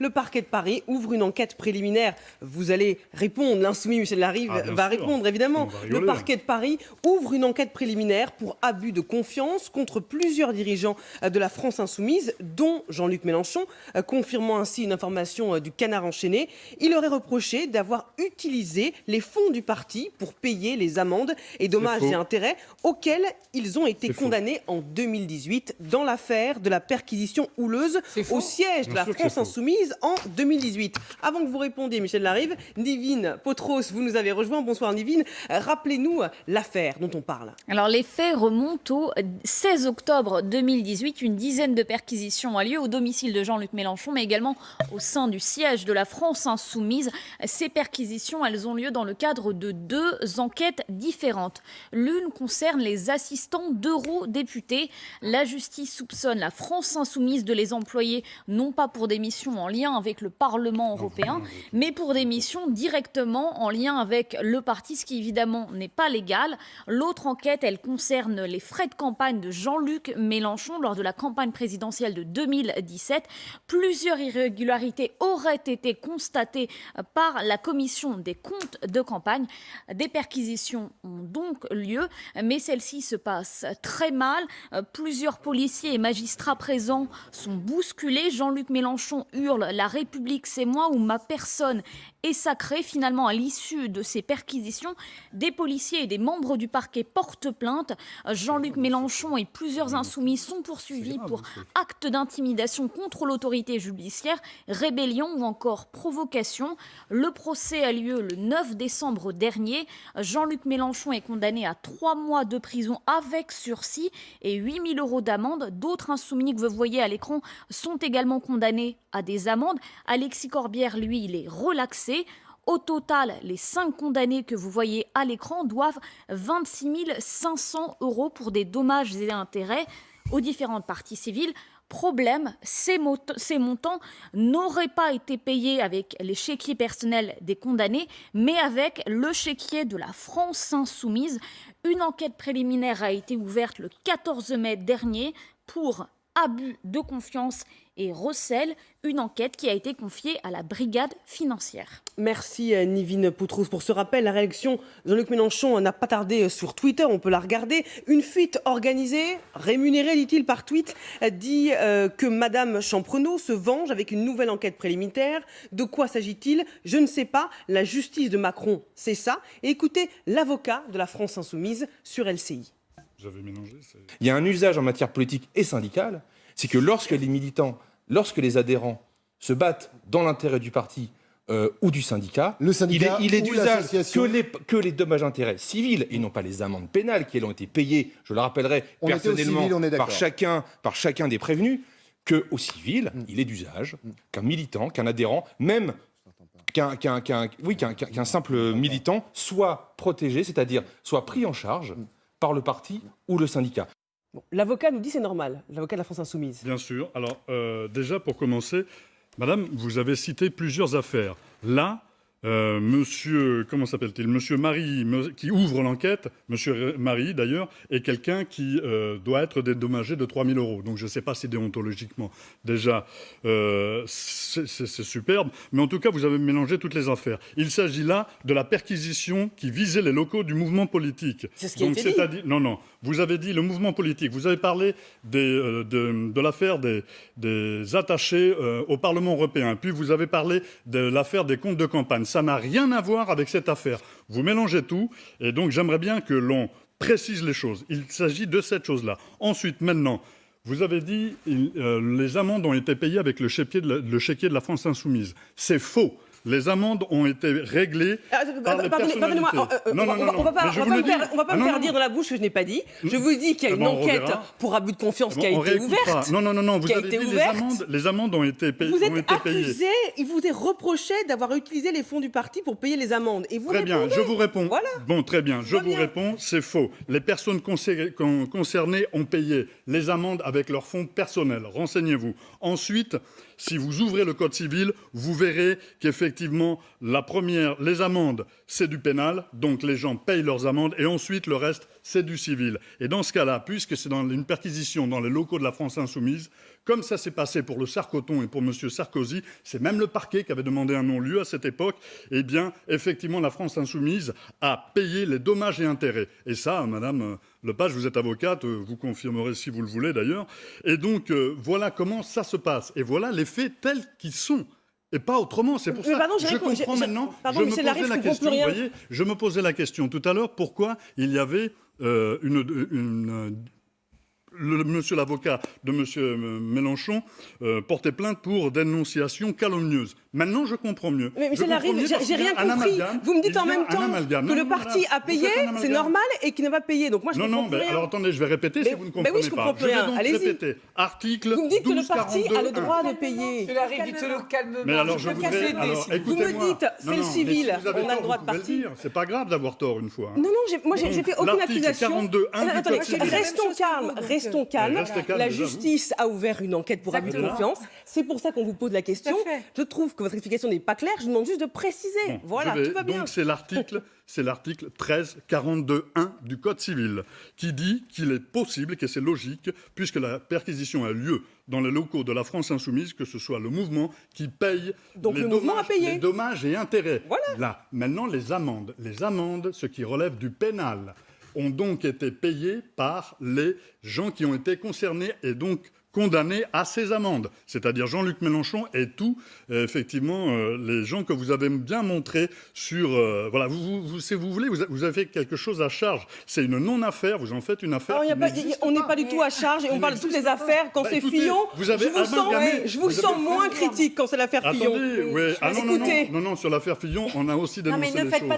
Le parquet de Paris ouvre une enquête préliminaire. Vous allez répondre, l'insoumis Michel Larive va répondre évidemment. Le parquet de Paris ouvre une enquête préliminaire pour abus de confiance contre plusieurs dirigeants de la France insoumise, dont Jean-Luc Mélenchon, confirmant ainsi une information du Canard enchaîné. Il aurait reproché d'avoir utilisé les fonds du parti pour payer les amendes et dommages et intérêts auxquels ils ont été condamnés en 2018 dans l'affaire de la perquisition houleuse au siège de la France insoumise en 2018. Avant que vous répondiez, Michel Larive, Nivine Potros, vous nous avez rejoint. Bonsoir Nivine. Rappelez-nous l'affaire dont on parle. Alors les faits remontent au 16 octobre 2018. Une dizaine de perquisitions a lieu au domicile de Jean-Luc Mélenchon, mais également au sein du siège de la France insoumise. Ces perquisitions, elles ont lieu dans le cadre de deux enquêtes différentes. L'une concerne les assistants d'eurodéputés. La justice soupçonne la France insoumise de les employer non pas pour des missions en lien avec le Parlement européen, mais pour des missions directement en lien avec le parti, ce qui évidemment n'est pas légal. L'autre enquête, elle concerne les frais de campagne de Jean-Luc Mélenchon lors de la campagne présidentielle de 2017. Plusieurs irrégularités auraient été constatées par la commission des comptes de campagne. Des perquisitions ont donc lieu, mais celles-ci se passent très mal. Plusieurs policiers et magistrats présents sont bousculés. Jean-Luc Mélenchon hurle « La République, c'est moi » ou « Ma personne est sacrée ». Finalement, à l'issue de ces perquisitions, des policiers et des membres du parquet portent plainte. Jean-Luc Mélenchon et plusieurs insoumis sont poursuivis pour actes d'intimidation contre l'autorité judiciaire, rébellion ou encore provocation. Le procès a lieu le 9 décembre dernier. Jean-Luc Mélenchon est condamné à 3 mois de prison avec sursis et 8 000 € d'amende. D'autres insoumis que vous voyez à l'écran sont également condamnés à des amendes. Alexis Corbière, lui, il est relaxé. Au total, les 5 condamnés que vous voyez à l'écran doivent 26 500 € pour des dommages et intérêts aux différentes parties civiles. Problème, ces montants n'auraient pas été payés avec les chéquiers personnels des condamnés, mais avec le chéquier de la France insoumise. Une enquête préliminaire a été ouverte le 14 mai dernier pour abus de confiance et recel, une enquête qui a été confiée à la brigade financière. Merci Nivine Potros pour ce rappel. La réaction de Jean-Luc Mélenchon n'a pas tardé sur Twitter, on peut la regarder. Une fuite organisée, rémunérée, dit-il, par tweet, dit que Madame Champrenault se venge avec une nouvelle enquête préliminaire. De quoi s'agit-il? Je ne sais pas. La justice de Macron, c'est ça. Et écoutez l'avocat de la France insoumise sur LCI. Il y a un usage en matière politique et syndicale, c'est que lorsque les militants, lorsque les adhérents se battent dans l'intérêt du parti ou du syndicat, il est d'usage que les dommages-intérêts civils et non pas les amendes pénales qui ont été payées, je le rappellerai personnellement, par chacun des prévenus, qu'au civil, il est d'usage qu'un militant, qu'un adhérent, même qu'un simple militant soit protégé, c'est-à-dire soit pris en charge par le parti ou le syndicat. Bon, l'avocat nous dit c'est normal, l'avocat de la France insoumise. Bien sûr. Alors, déjà, pour commencer, madame, vous avez cité plusieurs affaires. Là, monsieur, comment s'appelle-t-il? Monsieur Marie, qui ouvre l'enquête, monsieur Marie, d'ailleurs, est quelqu'un qui doit être dédommagé de 3 000 €. Donc, je ne sais pas si déontologiquement, déjà, c'est superbe. Mais en tout cas, vous avez mélangé toutes les affaires. Il s'agit là de la perquisition qui visait les locaux du mouvement politique. C'est ce qui a été dit. Non. Vous avez dit le mouvement politique. Vous avez parlé de l'affaire des attachés au Parlement européen. Puis vous avez parlé de l'affaire des comptes de campagne. Ça n'a rien à voir avec cette affaire. Vous mélangez tout. Et donc, j'aimerais bien que l'on précise les choses. Il s'agit de cette chose-là. Ensuite, maintenant, vous avez dit les amendes ont été payées avec le chéquier de la France insoumise. C'est faux. Les amendes ont été réglées par les personnalités. On va pas me faire dire dans la bouche que je n'ai pas dit. Je vous dis qu'il y a une enquête pour abus de confiance qui a été ouverte. Non, vous avez dit les amendes ont été payées. Vous êtes accusé, il vous est reproché d'avoir utilisé les fonds du parti pour payer les amendes. Et vous très bien, je vous réponds. Voilà. Bon, très bien, je vous réponds, c'est faux. Les personnes concernées ont payé les amendes avec leurs fonds personnels. Renseignez-vous. Ensuite, si vous ouvrez le code civil, vous verrez qu'effectivement, les amendes, c'est du pénal, donc les gens payent leurs amendes, et ensuite, le reste, c'est du civil. Et dans ce cas-là, puisque c'est dans une perquisition dans les locaux de la France Insoumise, comme ça s'est passé pour le Sarkoton et pour M. Sarkozy, c'est même le parquet qui avait demandé un non-lieu à cette époque, eh bien, effectivement, la France Insoumise a payé les dommages et intérêts. Et ça, Madame Lepage, vous êtes avocate, vous confirmerez si vous le voulez d'ailleurs. Et donc, voilà comment ça se passe. Et voilà les faits tels qu'ils sont. Et pas autrement, c'est pour ça que je comprends maintenant. Je me posais la question tout à l'heure, pourquoi il y avait monsieur l'avocat de monsieur Mélenchon portait plainte pour dénonciation calomnieuse. Maintenant, je comprends mieux. Mais Michel Larive, j'ai rien compris. Vous me dites en même temps que le parti a payé, c'est normal, et qu'il n'a pas payé. Donc moi, je comprends rien. Alors attendez, je vais répéter si vous ne comprenez pas. Oui, je comprends plus rien. Allez-y. Répéter. Article 1242. Vous me dites que le parti a le droit de payer. Michel Larive, dites-le calmement. Mais alors, je voudrais... Vous me dites, c'est le civil, on a le droit de partir. C'est pas grave d'avoir tort une fois. Non, moi, j'ai fait aucune accusation. Attendez, restons calmes. La justice a ouvert une enquête pour abus de confiance. C'est pour ça qu'on vous pose la question. Je trouve que votre explication n'est pas claire. Je vous demande juste de préciser. Voilà, tout va bien. Donc c'est l'article 1342.1 du Code civil qui dit qu'il est possible, que c'est logique, puisque la perquisition a lieu dans les locaux de la France Insoumise, que ce soit le mouvement qui paye les dommages et intérêts. Voilà. Là, maintenant, les amendes, ce qui relève du pénal, ont donc été payées par les gens qui ont été concernés et donc condamnés à ces amendes, c'est-à-dire Jean-Luc Mélenchon et tous, effectivement, les gens que vous avez bien montrés sur... voilà, si vous voulez, vous avez fait quelque chose à charge. C'est une non-affaire, vous en faites une affaire. On n'est pas du tout à charge et on parle de toutes les affaires. Quand c'est Fillon, je vous sens moins critique quand c'est l'affaire Fillon. Attendez, non, sur l'affaire Fillon, on a aussi dénoncé des choses.